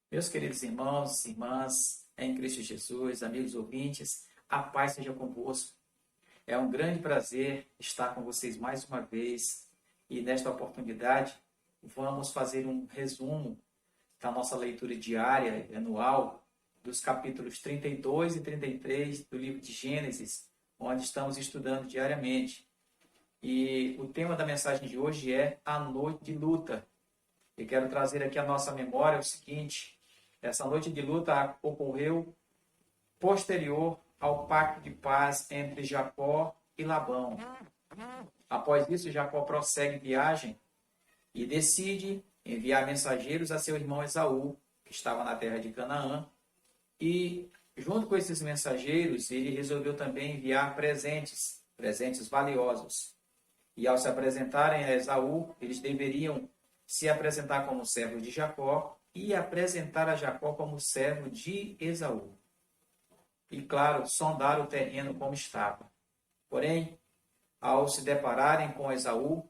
Meus queridos irmãos e irmãs, em Cristo Jesus, amigos ouvintes, a paz seja convosco. É um grande prazer estar com vocês mais uma vez e nesta oportunidade vamos fazer um resumo da nossa leitura diária e anual dos capítulos 32 e 33 do livro de Gênesis, onde estamos estudando diariamente. E o tema da mensagem de hoje é a noite de luta. E quero trazer aqui a nossa memória o seguinte: essa noite de luta ocorreu posterior ao pacto de paz entre Jacó e Labão. Após isso, Jacó prossegue viagem e decide enviar mensageiros a seu irmão Esaú, que estava na terra de Canaã, e junto com esses mensageiros, ele resolveu também enviar presentes valiosos. E ao se apresentarem a Esaú, eles deveriam se apresentar como servos de Jacó e apresentar a Jacó como servo de Esaú. E, claro, sondar o terreno como estava. Porém, ao se depararem com Esaú,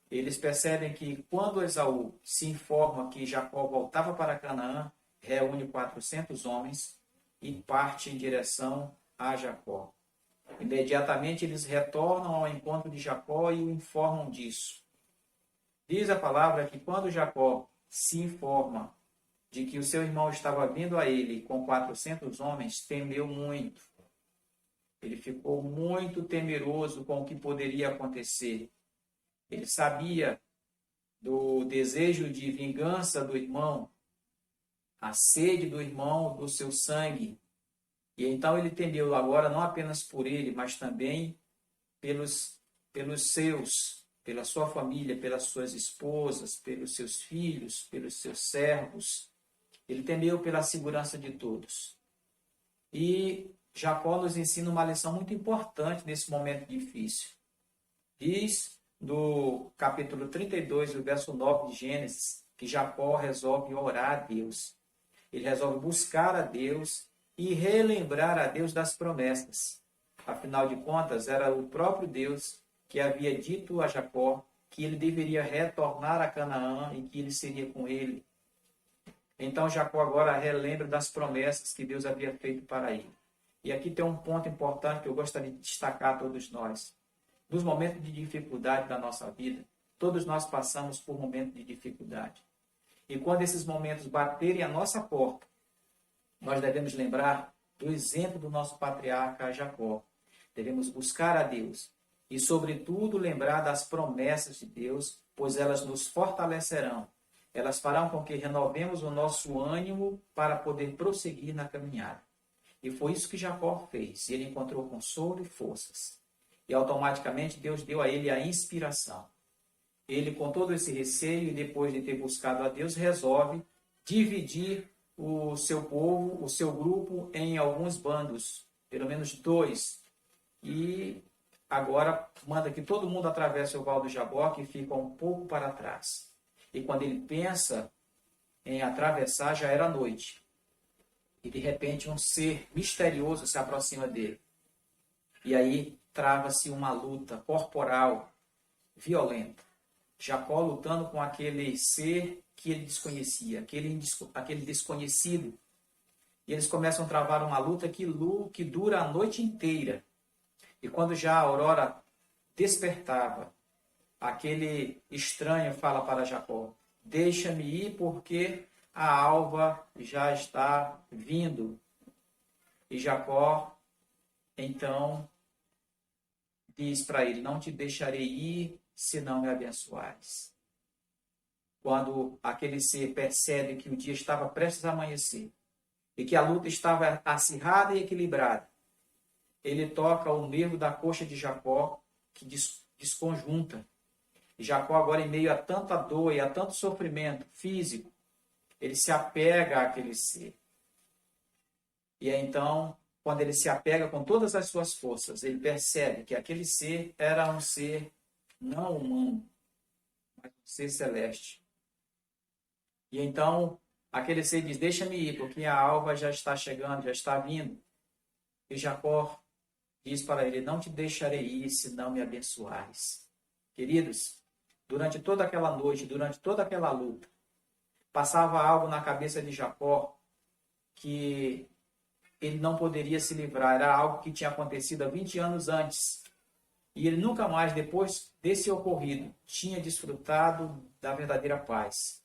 eles percebem que quando Esaú se informa que Jacó voltava para Canaã, reúne 400 homens e parte em direção a Jacó. Imediatamente eles retornam ao encontro de Jacó e o informam disso. Diz a palavra que quando Jacó se informa de que o seu irmão estava vindo a ele com 400 homens, temeu muito. Ele ficou muito temeroso com o que poderia acontecer. Ele sabia do desejo de vingança do irmão, a sede do irmão, do seu sangue. E então ele temeu agora não apenas por ele, mas também pelos seus, pela sua família, pelas suas esposas, pelos seus filhos, pelos seus servos. Ele temeu pela segurança de todos. E Jacó nos ensina uma lição muito importante nesse momento difícil. Diz no capítulo 32, do verso 9 de Gênesis, que Jacó resolve orar a Deus. Ele resolve buscar a Deus e relembrar a Deus das promessas. Afinal de contas, era o próprio Deus que havia dito a Jacó que ele deveria retornar a Canaã e que ele seria com ele. Então Jacó agora relembra das promessas que Deus havia feito para ele. E aqui tem um ponto importante que eu gostaria de destacar a todos nós. Nos momentos de dificuldade da nossa vida, todos nós passamos por momentos de dificuldade. E quando esses momentos baterem a nossa porta, nós devemos lembrar do exemplo do nosso patriarca Jacó. Devemos buscar a Deus e, sobretudo, lembrar das promessas de Deus, pois elas nos fortalecerão. Elas farão com que renovemos o nosso ânimo para poder prosseguir na caminhada. E foi isso que Jacó fez. Ele encontrou consolo e forças. E automaticamente Deus deu a ele a inspiração. Ele, com todo esse receio e depois de ter buscado a Deus, resolve dividir o seu povo, o seu grupo, em alguns bandos, pelo menos 2. E agora manda que todo mundo atravesse o Val do Jaboque e fica um pouco para trás. E quando ele pensa em atravessar, já era noite. E de repente um ser misterioso se aproxima dele. E aí trava-se uma luta corporal violenta. Jacó lutando com aquele ser que ele desconhecia, aquele desconhecido. E eles começam a travar uma luta que dura a noite inteira. E quando já a aurora despertava, aquele estranho fala para Jacó: deixa-me ir porque a alva já está vindo. E Jacó, então, diz para ele: não te deixarei ir se não me abençoares. Quando aquele ser percebe que o dia estava prestes a amanhecer e que a luta estava acirrada e equilibrada, ele toca o nervo da coxa de Jacó, que desconjunta. E Jacó, agora em meio a tanta dor e a tanto sofrimento físico, ele se apega àquele ser. E então, quando ele se apega com todas as suas forças, ele percebe que aquele ser era um ser não humano, mas um ser celeste. E então, aquele ser diz: deixa-me ir, porque a alva já está chegando, já está vindo. E Jacó diz para ele: não te deixarei ir se não me abençoares. Queridos, durante toda aquela noite, durante toda aquela luta, passava algo na cabeça de Jacó que ele não poderia se livrar. Era algo que tinha acontecido há 20 anos antes. E ele nunca mais, depois desse ocorrido, tinha desfrutado da verdadeira paz.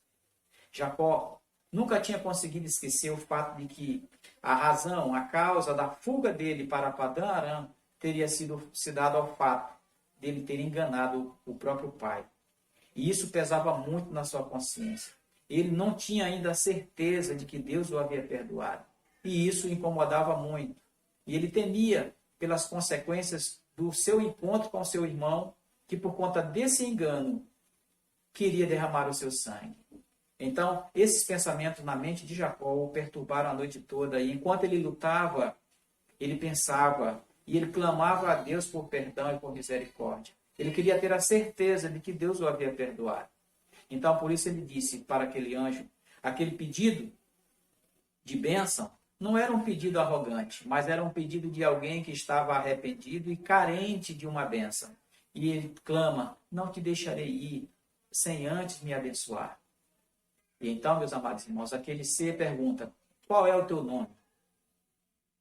Jacó nunca tinha conseguido esquecer o fato de que a razão, a causa da fuga dele para Padã-Arã teria sido dado ao fato dele ter enganado o próprio pai. E isso pesava muito na sua consciência. Ele não tinha ainda a certeza de que Deus o havia perdoado. E isso o incomodava muito. E ele temia pelas consequências do seu encontro com seu irmão, que por conta desse engano, queria derramar o seu sangue. Então, esses pensamentos na mente de Jacó o perturbaram a noite toda. E enquanto ele lutava, ele pensava e ele clamava a Deus por perdão e por misericórdia. Ele queria ter a certeza de que Deus o havia perdoado. Então, por isso ele disse para aquele anjo, aquele pedido de bênção não era um pedido arrogante, mas era um pedido de alguém que estava arrependido e carente de uma bênção. E ele clama, não te deixarei ir sem antes me abençoar. E então, meus amados irmãos, aquele ser pergunta, qual é o teu nome?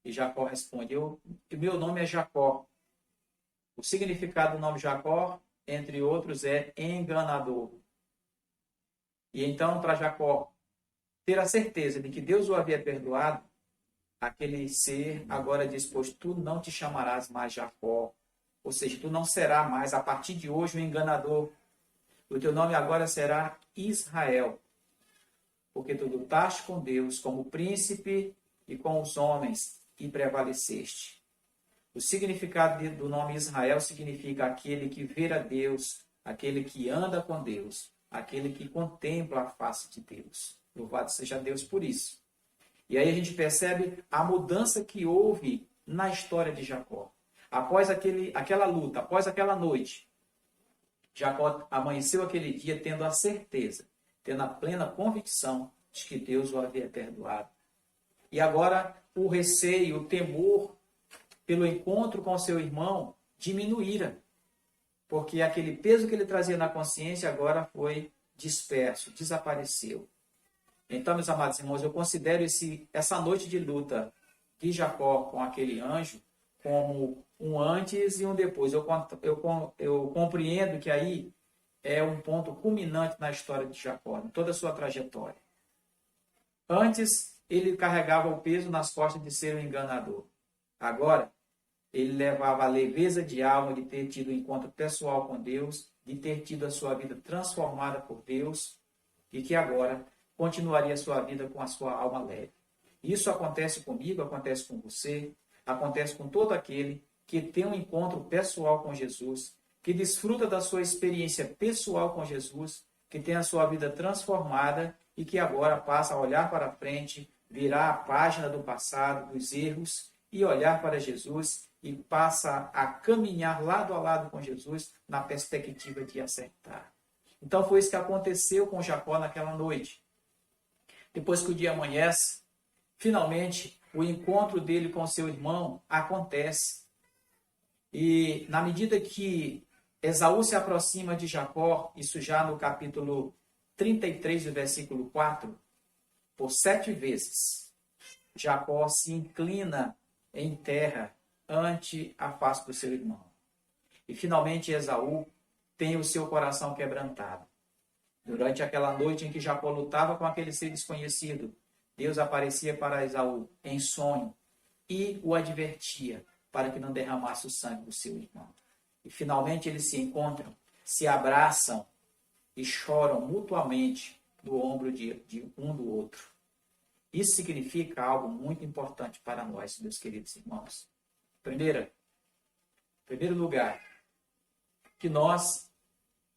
E Jacó responde, meu nome é Jacó. O significado do nome Jacó, entre outros, é enganador. E então, para Jacó ter a certeza de que Deus o havia perdoado, aquele ser agora diz, pois tu não te chamarás mais Jacó. Ou seja, tu não serás mais, a partir de hoje, um enganador. O teu nome agora será Israel. Porque tu lutaste com Deus como príncipe e com os homens e prevaleceste. O significado do nome Israel significa aquele que vê a Deus, aquele que anda com Deus, aquele que contempla a face de Deus. Louvado seja Deus por isso. E aí a gente percebe a mudança que houve na história de Jacó. Após aquela luta, após aquela noite, Jacó amanheceu aquele dia tendo a certeza, tendo a plena convicção de que Deus o havia perdoado. E agora o receio, o temor pelo encontro com seu irmão diminuíra, porque aquele peso que ele trazia na consciência agora foi disperso, desapareceu. Então, meus amados irmãos, eu considero essa noite de luta de Jacó com aquele anjo como um antes e um depois. Eu compreendo que aí é um ponto culminante na história de Jacó, em toda a sua trajetória. Antes, ele carregava o peso nas costas de ser um enganador. Agora, ele levava a leveza de alma de ter tido um encontro pessoal com Deus, de ter tido a sua vida transformada por Deus e que agora continuaria a sua vida com a sua alma leve. Isso acontece comigo, acontece com você, acontece com todo aquele que tem um encontro pessoal com Jesus, que desfruta da sua experiência pessoal com Jesus, que tem a sua vida transformada e que agora passa a olhar para frente, virar a página do passado, dos erros e olhar para Jesus e passa a caminhar lado a lado com Jesus na perspectiva de acertar. Então foi isso que aconteceu com Jacó naquela noite. Depois que o dia amanhece, finalmente o encontro dele com seu irmão acontece. E na medida que Esaú se aproxima de Jacó, isso já no capítulo 33, do versículo 4, por 7 vezes, Jacó se inclina em terra ante a face do seu irmão. E finalmente Esaú tem o seu coração quebrantado. Durante aquela noite em que Jacó lutava com aquele ser desconhecido, Deus aparecia para Esaú em sonho e o advertia para que não derramasse o sangue do seu irmão. E finalmente eles se encontram, se abraçam e choram mutuamente no ombro de um do outro. Isso significa algo muito importante para nós, meus queridos irmãos. Primeiro lugar, que nós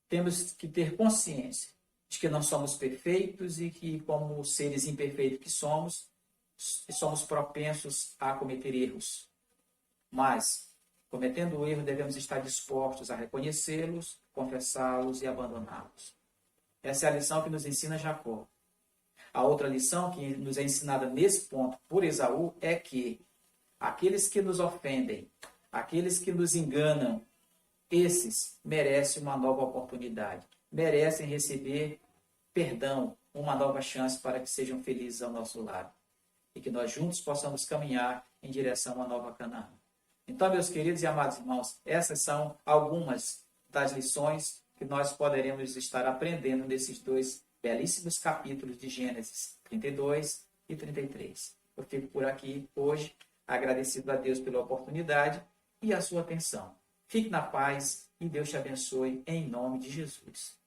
temos que ter consciência de que não somos perfeitos e que, como seres imperfeitos que somos propensos a cometer erros. Mas, cometendo o erro, devemos estar dispostos a reconhecê-los, confessá-los e abandoná-los. Essa é a lição que nos ensina Jacó. A outra lição que nos é ensinada nesse ponto por Esaú é que aqueles que nos ofendem, aqueles que nos enganam, esses merecem uma nova oportunidade, merecem receber perdão, uma nova chance para que sejam felizes ao nosso lado e que nós juntos possamos caminhar em direção a uma nova Canaã. Então, meus queridos e amados irmãos, essas são algumas das lições que nós poderemos estar aprendendo nesses dois belíssimos capítulos de Gênesis 32 e 33. Eu fico por aqui hoje, agradecido a Deus pela oportunidade e a sua atenção. Fique na paz e Deus te abençoe em nome de Jesus.